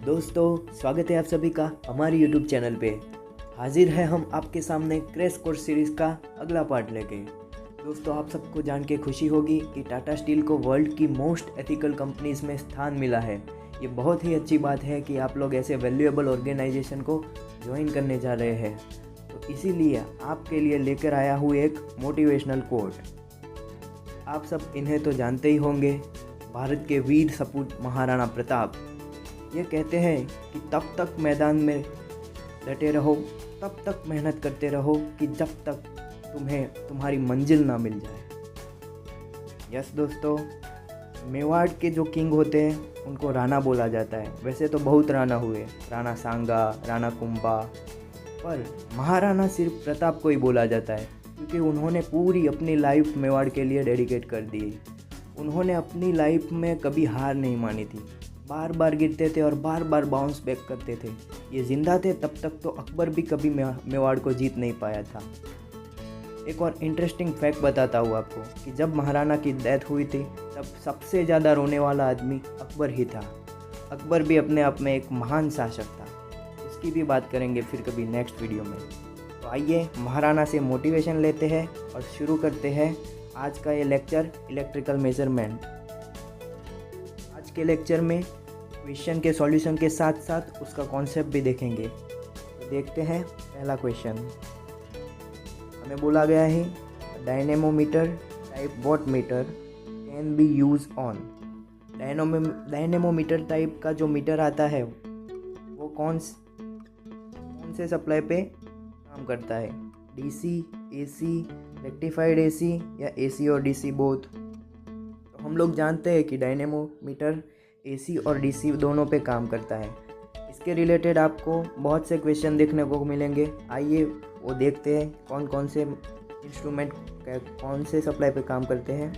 दोस्तों, स्वागत है आप सभी का हमारे YouTube चैनल पे। हाजिर है हम आपके सामने क्रैश कोर्स सीरीज़ का अगला पार्ट लेके। दोस्तों, आप सबको जान के खुशी होगी कि टाटा स्टील को वर्ल्ड की मोस्ट एथिकल कंपनीज में स्थान मिला है। ये बहुत ही अच्छी बात है कि आप लोग ऐसे वैल्यूएबल ऑर्गेनाइजेशन को ज्वाइन करने जा रहे हैं। तो इसीलिए आपके लिए लेकर आया हूँ एक मोटिवेशनल कोट। आप सब इन्हें तो जानते ही होंगे, भारत के वीर सपूत महाराणा प्रताप। ये कहते हैं कि तब तक मैदान में डटे रहो, तब तक मेहनत करते रहो कि जब तक तुम्हें तुम्हारी मंजिल ना मिल जाए। यस दोस्तों, मेवाड़ के जो किंग होते हैं उनको राणा बोला जाता है। वैसे तो बहुत राणा हुए, राणा सांगा, राणा कुंभा, पर महाराणा सिर्फ प्रताप को ही बोला जाता है क्योंकि उन्होंने पूरी अपनी लाइफ मेवाड़ के लिए डेडिकेट कर दी। उन्होंने अपनी लाइफ में कभी हार नहीं मानी थी, बार बार गिरते थे और बार बार बाउंस बैक करते थे। ये जिंदा थे तब तक तो अकबर भी कभी मेवाड़ को जीत नहीं पाया था। एक और इंटरेस्टिंग फैक्ट बताता हूँ आपको कि जब महाराणा की डेथ हुई थी तब सबसे ज़्यादा रोने वाला आदमी अकबर ही था। अकबर भी अपने आप में एक महान शासक था, उसकी भी बात करेंगे फिर कभी नेक्स्ट वीडियो में। तो आइए महाराणा से मोटिवेशन लेते हैं और शुरू करते हैं आज का ये लेक्चर इलेक्ट्रिकल मेजरमेंट। आज के लेक्चर में क्वेश्चन के सॉल्यूशन के साथ साथ उसका कॉन्सेप्ट भी देखेंगे। तो देखते हैं पहला क्वेश्चन। हमें बोला गया है dynamometer type watt meter can be use on. Dynamometer type का जो मीटर आता है वो कौन से सप्लाई पे काम करता है? डीसी, एसी, रेक्टिफाइड एसी या एसी और डीसी बोथ? तो हम लोग जानते हैं कि डायनेमोमीटर एसी और डीसी दोनों पे काम करता है। इसके रिलेटेड आपको बहुत से क्वेश्चन देखने को मिलेंगे। आइए वो देखते हैं कौन कौन से इंस्ट्रूमेंट कौन से सप्लाई पे काम करते हैं।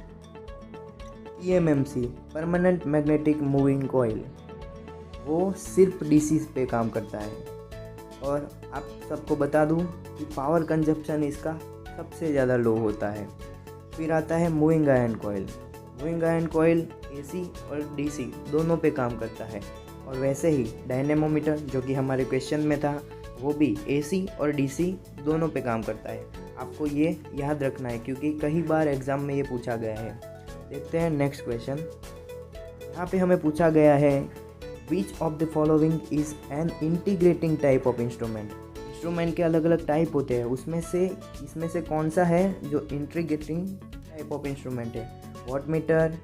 PMMC permanent magnetic moving coil, वो सिर्फ डीसी पे काम करता है। और आप सबको बता दूं कि पावर कंजप्शन इसका सबसे ज़्यादा लो होता है। फिर आता है moving iron coil. Moving iron coil AC और डीसी दोनों पे काम करता है। और वैसे ही डायनेमोमीटर जो कि हमारे क्वेश्चन में था वो भी एसी और डीसी दोनों पे काम करता है। आपको ये याद रखना है क्योंकि कई बार एग्ज़ाम में ये पूछा गया है। देखते हैं नेक्स्ट क्वेश्चन। यहाँ पे हमें पूछा गया है which of the following is an integrating type of instrument. Instrument के अलग अलग टाइप होते हैं, इसमें से कौन सा है जो इंटीग्रेटिंग टाइप ऑफ इंस्ट्रूमेंट है? Watt meter,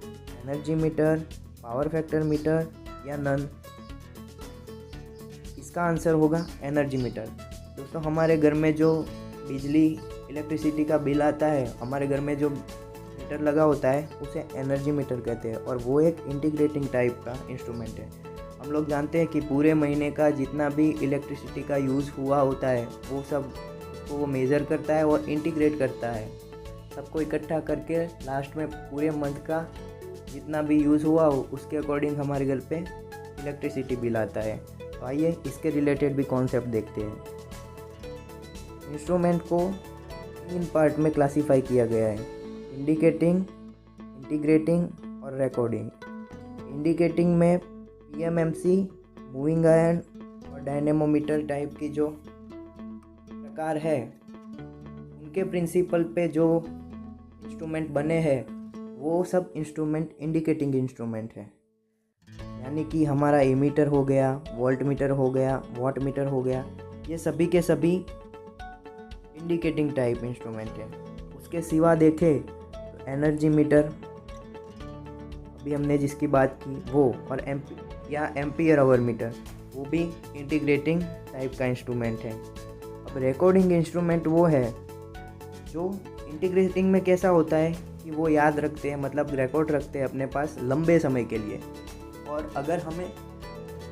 energy meter, power factor metre या नन? इसका आंसर होगा एनर्जी मीटर। दोस्तों, हमारे घर में जो बिजली इलेक्ट्रिसिटी का बिल आता है, हमारे घर में जो मीटर लगा होता है उसे एनर्जी मीटर कहते हैं और वो एक इंटीग्रेटिंग टाइप का इंस्ट्रूमेंट है। हम लोग जानते हैं कि पूरे महीने का जितना भी इलेक्ट्रिसिटी का यूज़ हुआ होता है वो सब वो मेज़र करता है और इंटीग्रेट करता है। सबको इकट्ठा करके लास्ट में पूरे मंथ का जितना भी यूज़ हुआ हो उसके अकॉर्डिंग हमारे घर पे इलेक्ट्रिसिटी बिल आता है। तो आइए इसके रिलेटेड भी कॉन्सेप्ट देखते हैं। इंस्ट्रूमेंट को 3 पार्ट में क्लासीफाई किया गया है: इंडिकेटिंग, इंटीग्रेटिंग और रिकॉर्डिंग। इंडिकेटिंग में पीएमएमसी, मूविंग आयरन और डायनेमोमीटर टाइप की जो प्रकार है उनके प्रिंसिपल पे जो इंस्ट्रूमेंट बने हैं वो सब इंस्ट्रूमेंट इंडिकेटिंग इंस्ट्रूमेंट है। यानी कि हमारा एमीटर हो गया, वोल्ट मीटर हो गया, वॉट मीटर हो गया, ये सभी के सभी इंडिकेटिंग टाइप इंस्ट्रूमेंट है। उसके सिवा देखें तो एनर्जी मीटर अभी हमने जिसकी बात की वो, और एम्पियर आवर मीटर वो भी इंटीग्रेटिंग टाइप का इंस्ट्रूमेंट है। अब रिकॉर्डिंग इंस्ट्रूमेंट वो है जो इंटीग्रेटिंग में कैसा होता है कि वो याद रखते हैं, मतलब रिकॉर्ड रखते हैं अपने पास लंबे समय के लिए। और अगर हमें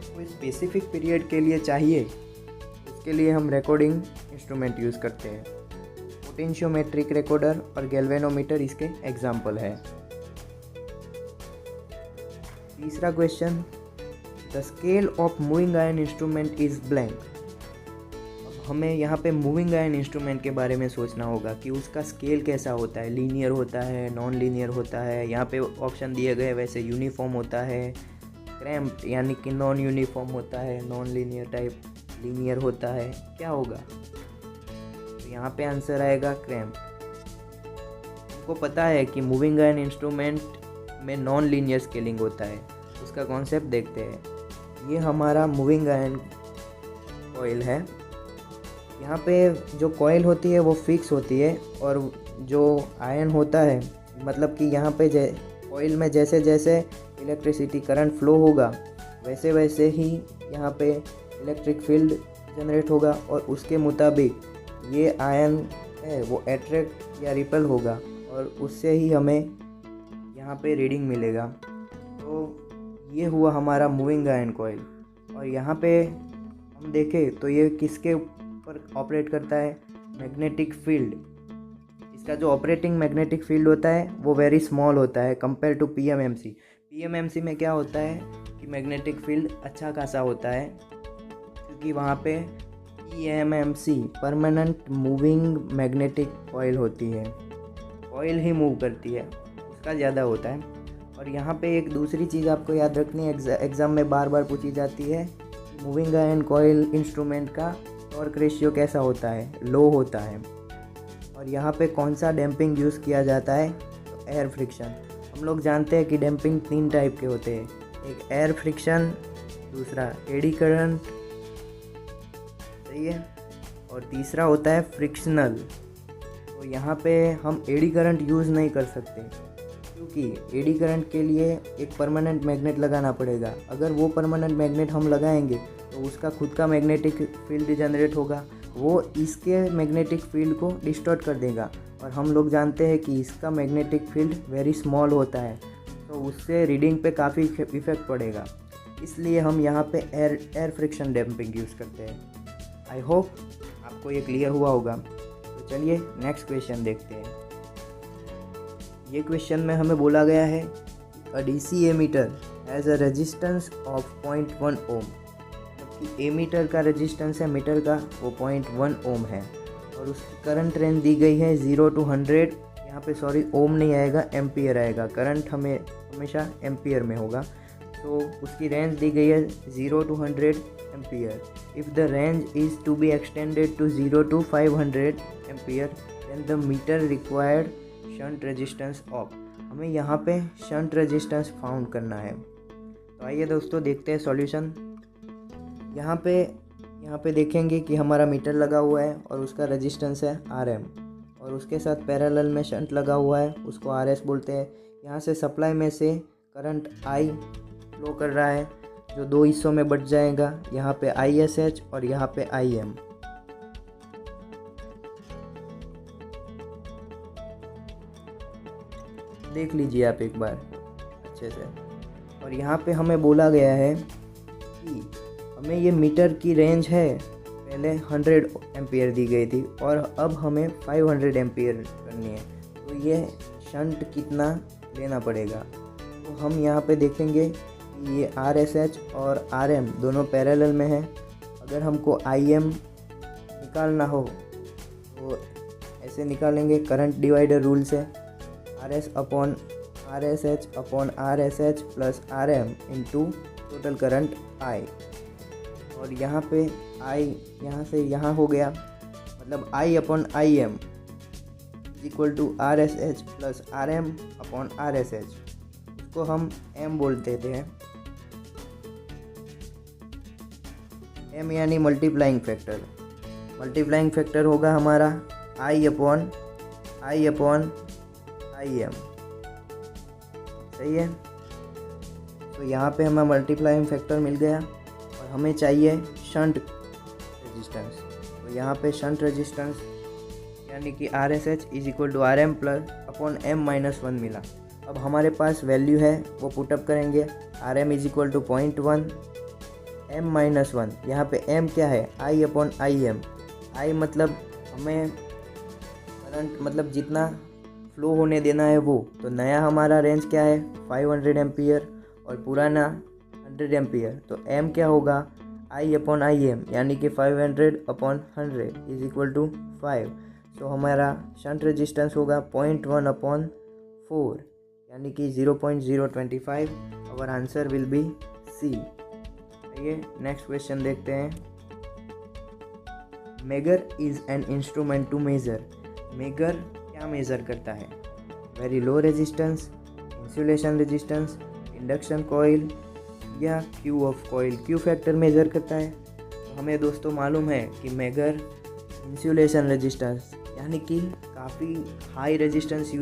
कोई स्पेसिफिक पीरियड के लिए चाहिए उसके लिए हम रिकॉर्डिंग इंस्ट्रूमेंट यूज़ करते हैं। पोटेंशियोमेट्रिक रिकॉर्डर और गैल्वेनोमीटर इसके एग्जाम्पल है। तीसरा question, the scale of moving iron instrument is blank. अब हमें यहाँ पे मूविंग आयरन इंस्ट्रूमेंट के बारे में सोचना होगा कि उसका स्केल कैसा होता है, लीनियर होता है, नॉन लीनियर होता है। यहाँ पे ऑप्शन दिए गए वैसे यूनिफॉर्म होता है क्रैम्प्ड यानी कि नॉन यूनिफॉर्म होता है, नॉन लीनियर टाइप लीनियर होता है, क्या होगा? तो यहाँ पे आंसर आएगा क्रैम्प्ड। आपको पता है कि मूविंग आयरन इंस्ट्रूमेंट में नॉन लीनियर स्केलिंग होता है, उसका कॉन्सेप्ट देखते हैं। ये हमारा मूविंग आयरन कॉइल है। यहाँ पे जो कॉइल होती है वो फिक्स होती है और जो आयरन होता है मतलब कि यहाँ पे कॉइल में जैसे जैसे इलेक्ट्रिसिटी करंट फ्लो होगा वैसे वैसे ही यहाँ पे इलेक्ट्रिक फील्ड जनरेट होगा और उसके मुताबिक ये आयन है वो अट्रैक्ट या रिपेल होगा और उससे ही हमें यहाँ पे रीडिंग मिलेगा। तो ये हुआ हमारा मूविंग आयरन कॉइल। और यहाँ पे हम देखें तो ये किसके ऊपर ऑपरेट करता है? Magnetic field. इसका जो ऑपरेटिंग मैग्नेटिक फील्ड होता है वो वेरी स्मॉल होता है कंपेयर टू पीएमएमसी। पीएमएमसी में क्या होता है कि मैग्नेटिक फील्ड अच्छा खासा होता है क्योंकि वहाँ पे PMMC permanent moving magnetic coil होती है, कॉइल ही मूव करती है, उसका ज़्यादा होता है। और यहाँ पे एक दूसरी चीज़ आपको याद रखनी है, एग्ज़ाम में बार बार पूछी जाती है, मूविंग आयरन कॉइल इंस्ट्रूमेंट का टॉर्क रेशियो कैसा होता है? लो होता है। और यहाँ पे कौन सा डैम्पिंग यूज़ किया जाता है? तो एयर फ्रिक्शन। हम लोग जानते हैं कि डैम्पिंग 3 टाइप के होते हैं, एक एयर फ्रिक्शन, दूसरा एडी करंट, सही है, और तीसरा होता है फ्रिक्शनल। तो यहाँ पे हम एडी करंट यूज़ नहीं कर सकते क्योंकि एडी करंट के लिए एक परमानेंट मैग्नेट लगाना पड़ेगा। अगर वो परमानेंट मैग्नेट हम लगाएंगे तो उसका खुद का मैग्नेटिक फील्ड जनरेट होगा, वो इसके मैग्नेटिक फील्ड को डिस्टॉर्ट कर देगा। और हम लोग जानते हैं कि इसका मैग्नेटिक फील्ड वेरी स्मॉल होता है तो उससे रीडिंग पे काफ़ी इफ़ेक्ट पड़ेगा। इसलिए हम यहाँ पे एयर फ्रिक्शन डैम्पिंग यूज़ करते हैं। आई होप आपको ये क्लियर हुआ होगा। तो चलिए नेक्स्ट क्वेश्चन देखते हैं। ये क्वेश्चन में हमें बोला गया है a DC ammeter has a resistance of 0.1 ohm. जबकि एमीटर का रेजिस्टेंस है मीटर का वो 0.1 ओम है और उसकी करंट रेंज दी गई है 0 to 100। यहाँ पे सॉरी ओम नहीं आएगा, एम्पियर आएगा। करंट हमें हमेशा एम्पियर में होगा। तो उसकी रेंज दी गई है 0 to 100 ampere. If the range is to be extended to 0 to 500 ampere then the meter required shunt resistance of. हमें यहाँ पे शंट रेजिस्टेंस फाउंड करना है। तो आइए दोस्तों देखते हैं सॉल्यूशन। यहाँ पे देखेंगे कि हमारा मीटर लगा हुआ है और उसका रेजिस्टेंस है RM और उसके साथ पैरेलल में शंट लगा हुआ है, उसको RS बोलते हैं। यहाँ से सप्लाई में से करंट I फ्लो कर रहा है जो 2 हिस्सों में बट जाएगा, यहाँ पे ISH और यहाँ पे IM। देख लीजिए आप एक बार अच्छे से। और यहाँ पे हमें बोला गया है कि हमें ये मीटर की रेंज है, पहले 100 एम्पियर दी गई थी और अब हमें 500 एम्पियर करनी है। तो ये शंट कितना लेना पड़ेगा? तो हम यहाँ पे देखेंगे कि ये RSH और RM दोनों पैरेलल में हैं। अगर हमको IM निकालना हो तो ऐसे निकालेंगे करंट डिवाइडर रूल से, RSH upon RSH plus RM into total current I। और यहाँ पे I यहाँ से यहाँ हो गया, मतलब I upon IM equal to RSH plus RM upon RSH। उसको हम M बोलते थे, M यानी मल्टीप्लाइंग फैक्टर। मल्टीप्लाइंग फैक्टर होगा हमारा I अपॉन IM, सही है। तो यहाँ पे हमें मल्टीप्लाइंग फैक्टर मिल गया और हमें चाहिए शंट रेजिस्टेंस। तो यहाँ पे शंट रेजिस्टेंस यानी कि RSH is equal to RM plus upon M-1 मिला। अब हमारे पास वैल्यू है वो पुटअप करेंगे। RM is equal to 0.1, M-1, यहाँ पे M क्या है? I upon IM। I मतलब हमें करंट मतलब जितना फ्लो होने देना है वो। तो नया हमारा रेंज क्या है? 500 एम्पियर और पुराना 100 एम्पियर। तो M क्या होगा? I अपॉन IM यानी कि 500 अपॉन 100 इज इक्वल टू 5। तो हमारा शंट रेजिस्टेंस होगा 0.1 अपॉन 4 यानी कि 0.025। Our answer will be C. आइए नेक्स्ट क्वेश्चन देखते हैं। Megger is an instrument to measure. Megger क्या मेजर करता है? Very low resistance, insulation resistance, induction coil या Q of coil. Q factor measure करता है। तो हमें दोस्तों मालूम है कि मेगर इंसुलेशन रेजिस्टेंस यानी कि काफ़ी हाई रेजिस्टेंस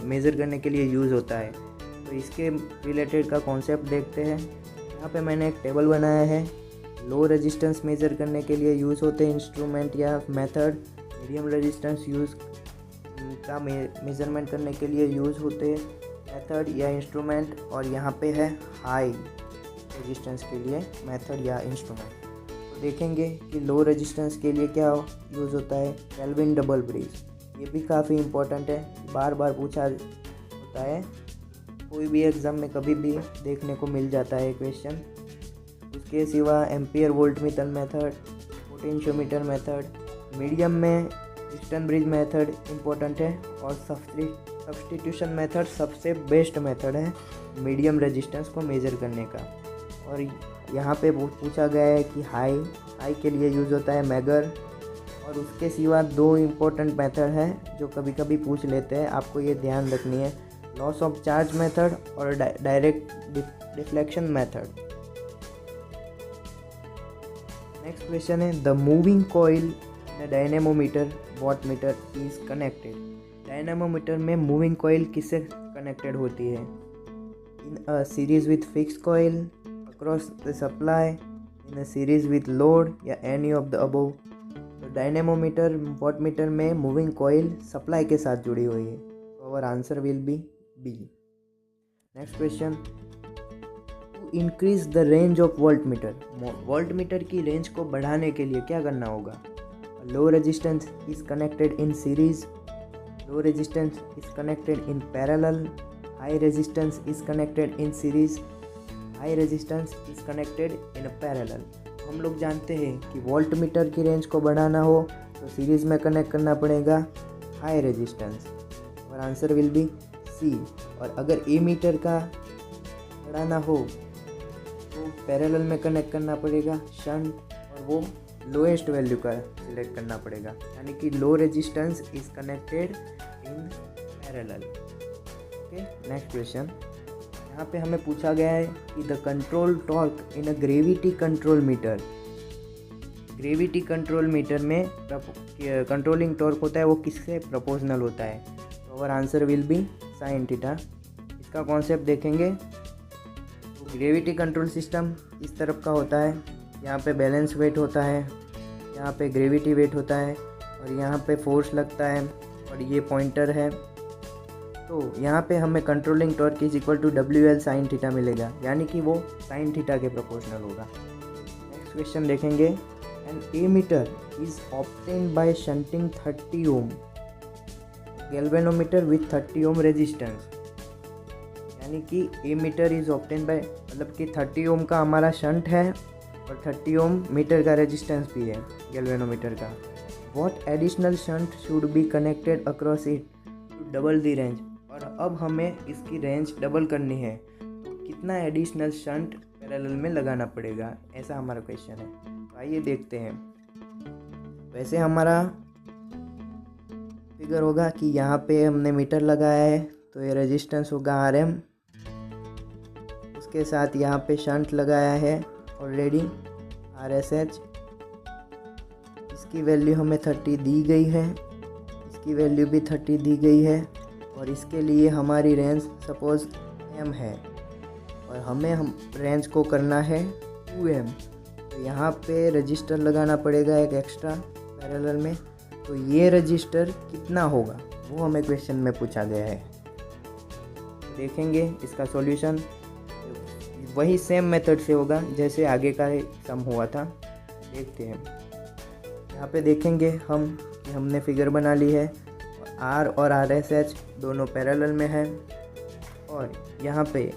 मेज़र करने के लिए यूज़ होता है। तो इसके रिलेटेड का कॉन्सेप्ट देखते हैं। यहाँ पे मैंने एक टेबल बनाया है। लो रेजिस्टेंस मेज़र करने के लिए यूज़ होते हैं इंस्ट्रूमेंट या मेथड। मीडियम रेजिस्टेंस का मेज़रमेंट करने के लिए यूज़ होते हैं मेथड या इंस्ट्रूमेंट। और यहाँ पे है हाई रेजिस्टेंस के लिए मेथड या इंस्ट्रूमेंट। तो देखेंगे कि लो रेजिस्टेंस के लिए क्या यूज़ होता है, केल्विन डबल ब्रिज। ये भी काफ़ी इम्पोर्टेंट है, बार बार पूछा होता है, कोई भी एग्ज़ाम में कभी भी देखने को मिल जाता है क्वेश्चन। उसके सिवा ampere voltmeter method, potentiometer method, medium में व्हिटन ब्रिज मेथड इम्पोर्टेंट है। और सब्स्टिट्यूशन मेथड सबसे बेस्ट मेथड है मीडियम रेजिस्टेंस को मेज़र करने का। और यहाँ पे पूछा गया है कि हाई के लिए यूज़ होता है मेगर। और उसके सिवा दो इम्पोर्टेंट मेथड है जो कभी कभी पूछ लेते हैं, आपको ये ध्यान रखनी है, लॉस ऑफ चार्ज मेथड और direct deflection method. Next question है, the moving coil dynamometer wattmeter is connected. Dynamometer में मूविंग कॉइल किससे कनेक्टेड होती है? In a series with fix coil, across the supply, in a series with load या any of the above. तो dynamometer wattmeter में moving coil supply के साथ जुड़ी हुई है। तो our answer will be B. Next question, to increase the range of voltmeter. Voltmeter की रेंज को बढ़ाने के लिए क्या करना होगा? लो resistance is connected in series, low resistance is connected in parallel, high resistance is connected in series, high resistance is connected in parallel. हम लोग जानते हैं कि वोल्टमीटर की रेंज को बढ़ाना हो तो सीरीज में कनेक्ट करना पड़ेगा हाई रेजिस्टेंस, और आंसर विल बी सी। और अगर ए मीटर का बढ़ाना हो तो पैरेलल में कनेक्ट करना पड़ेगा शंट, और वो लोएस्ट वैल्यू का सिलेक्ट करना पड़ेगा, यानी कि low resistance is connected in parallel. Okay, next question. यहाँ पे हमें पूछा गया है कि the control torque in a gravity control meter. Gravity control meter में कंट्रोलिंग टॉर्क होता है वो किससे प्रोपोर्शनल होता है? तो our answer will be sine theta. इसका कॉन्सेप्ट देखेंगे तो ग्रेविटी कंट्रोल सिस्टम इस तरफ का होता है। यहाँ पे बैलेंस वेट होता है, यहाँ पे ग्रेविटी वेट होता है, और यहाँ पे फोर्स लगता है, और ये पॉइंटर है। तो यहाँ पे हमें controlling torque is equal to WL sine theta मिलेगा, यानी कि वो साइन थीटा के प्रोपोर्शनल होगा। नेक्स्ट क्वेश्चन देखेंगे, an ammeter is obtained by shunting 30 ohm galvanometer with 30 ohm resistance. यानी कि ammeter is obtained by, मतलब कि 30 ओम का हमारा शंट है और 30 ओम मीटर का रेजिस्टेंस भी है गैल्वेनोमीटर का। What additional shunt should be connected across it to double the range. और अब हमें इसकी रेंज डबल करनी है, तो कितना एडिशनल शंट पैरेलल में लगाना पड़ेगा, ऐसा हमारा क्वेश्चन है। तो आइए देखते हैं। वैसे हमारा फिगर होगा कि यहाँ पे हमने मीटर लगाया है तो ये रेजिस्टेंस होगा RM, उसके साथ यहाँ पे शंट लगाया है ऑलरेडी RSH। इसकी वैल्यू हमें 30 दी गई है, इसकी वैल्यू भी 30 दी गई है, और इसके लिए हमारी रेंज सपोज M है और हम रेंज को करना है 2M। तो यहाँ पे रजिस्टर लगाना पड़ेगा एक एक्स्ट्रा पैरेलल में। तो ये रजिस्टर कितना होगा वो हमें क्वेश्चन में पूछा गया है। देखेंगे इसका सॉल्यूशन, वही सेम मेथड से होगा जैसे आगे का सम हुआ था। देखते हैं, यहाँ पे देखेंगे हम कि हमने फिगर बना ली है, R और RSH दोनों पैरेलल में है, और यहाँ पे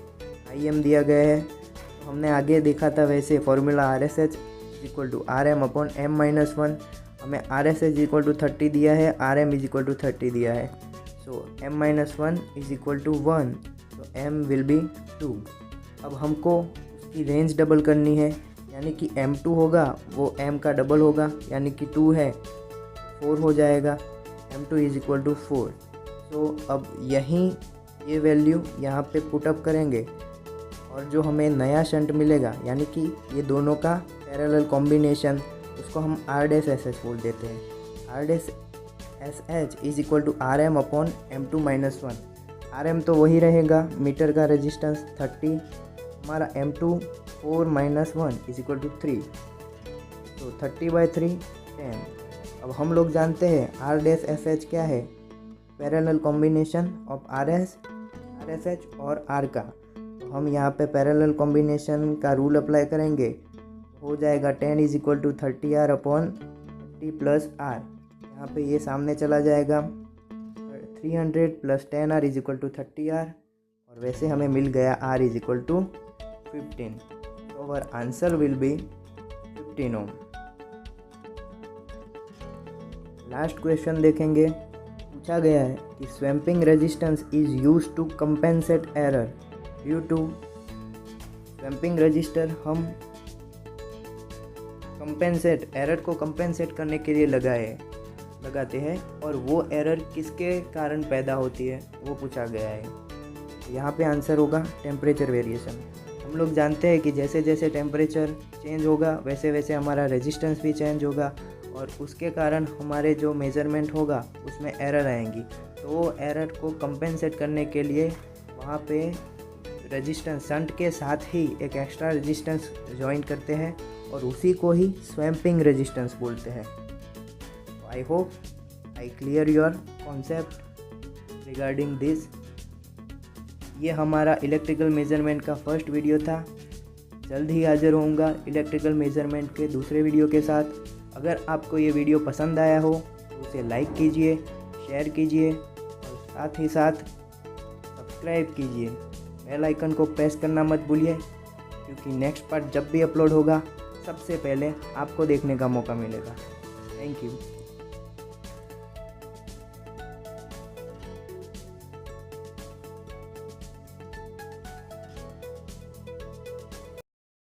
IM दिया गया है। तो हमने आगे देखा था वैसे formula RSH equal to RM/m-1। हमें RSH इक्वल टू 30 दिया है, RM इज इक्वल टू 30 दिया है। सो m-1 इज इक्वल टू 1, तो m विल बी 2। अब हमको उसकी रेंज डबल करनी है, यानी कि M2 होगा वो M का डबल होगा, यानी कि 2 है 4 हो जाएगा, M2 इज इक्वल टू 4। तो अब यहीं ये वैल्यू यहाँ पे पुटअप करेंगे और जो हमें नया शंट मिलेगा, यानी कि ये दोनों का पैरेलल कॉम्बिनेशन, उसको हम R' बोल देते हैं। R' is equal to RM upon M2 - 1। RM तो वही रहेगा, मीटर का रेजिस्टेंस 30, हमारा M2 4 - 1 इज इक्वल टू 3, तो 30/3 10। अब हम लोग जानते हैं R' क्या है, पैरेलल कॉम्बिनेशन ऑफ RSH और R का। तो हम यहाँ पे पैरेलल कॉम्बिनेशन का रूल अप्लाई करेंगे, हो जाएगा 10 is equal to 30R upon 30 plus R। यहाँ पे ये सामने चला जाएगा, 300 plus 10R is equal to 30R, और वैसे हमें मिल गया R इज इक्वल टू 15। तो our answer will be 15 ohm. Last question देखेंगे। पूछा गया है कि swamping resistance is use to compensate error due to. Swamping register हम एरर को कंपेंसेट करने के लिए लगाते हैं, और वो एरर किसके कारण पैदा होती है वो पूछा गया है। यहाँ पे आंसर होगा टेम्परेचर वेरिएशन। हम लोग जानते हैं कि जैसे जैसे टेम्परेचर चेंज होगा वैसे वैसे हमारा रेजिस्टेंस भी चेंज होगा, और उसके कारण हमारे जो मेज़रमेंट होगा उसमें एरर आएंगी। तो वो एरर को कंपेंसेट करने के लिए वहाँ पे रेजिस्टेंस शंट के साथ ही एक एक्स्ट्रा रेजिस्टेंस ज्वाइन करते हैं, और उसी को ही स्वैम्पिंग रेजिस्टेंस बोलते हैं। I hope I clear your concept regarding this. ये हमारा इलेक्ट्रिकल मेजरमेंट का फर्स्ट वीडियो था। जल्द ही हाजिर होऊंगा इलेक्ट्रिकल मेजरमेंट के दूसरे वीडियो के साथ। अगर आपको ये वीडियो पसंद आया हो तो उसे लाइक कीजिए, शेयर कीजिए, और साथ ही साथ सब्सक्राइब कीजिए। बेल आइकन को प्रेस करना मत भूलिए, क्योंकि नेक्स्ट पार्ट जब भी अपलोड होगा सबसे पहले आपको देखने का मौका मिलेगा। Thank you.